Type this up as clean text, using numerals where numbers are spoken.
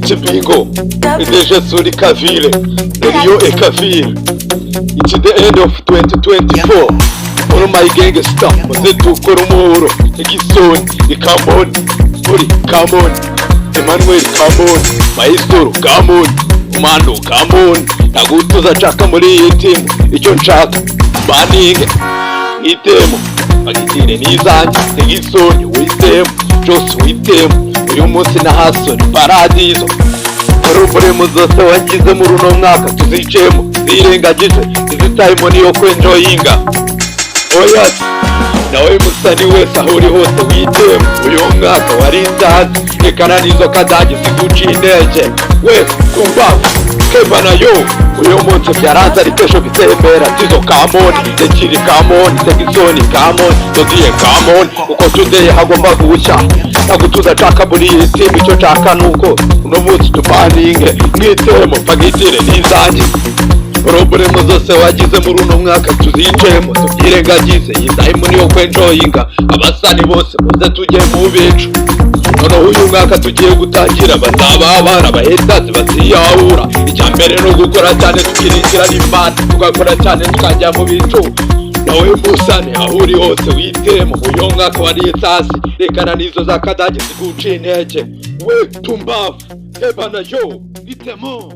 It's bingo. Deja suri Kavile. Rio e Kavile. It's the end of 2024. All my gang stuff. Mazetu Koromoro. Egisoni. Ikamon. Uri. Kamon. Emmanuel. Kamon. Maestro. Kamon. Mando. Kamon. Nagutuza chaka muri iyi timu. Icyo nshaka. Baninge. Itemo. Bagitire nizanjye. Egisoni. Witemo. Jose witemo. Uyu munsi na Hasoni paradizo. Urumurimo zose wagize muri uno mwaka tuzicemo zirengagije izitayimo niyo kwenjoyinga. Oya nawe musani wese aho uri hose witemo uyu mwaka wari inzazi rekana nizo kadage ziguca intege we kumva keva nayo uyu munsi byaranze ariko ejo bitembera tizo kamoni tekiri kamoni tegisoni kamoni todiye kamoni uko tudeye hagomba gushya nagutuza chaka muri iyi timu icyo chaka nuko uno munsi tupaninge mwitemo pagitire nizanjye. Problemo zose wagize muri uno mwaka tuzicemo tubyirengagize yindayimo niyo kwenjoyinga abasani bose muze tujye mu bicu. Noneho uyu mwaka tugiye gutangira bazaba abana bahetazi baziyahura. Icya mbere no gukora cyane tukirikira n'Imana tugakora cyane tukajya mu bicu. Nawe musane aho uri hose witemo uyu mwaka wari etasi rekana nizo za kadage ziguca intege we tumbavu ebana yo itemo.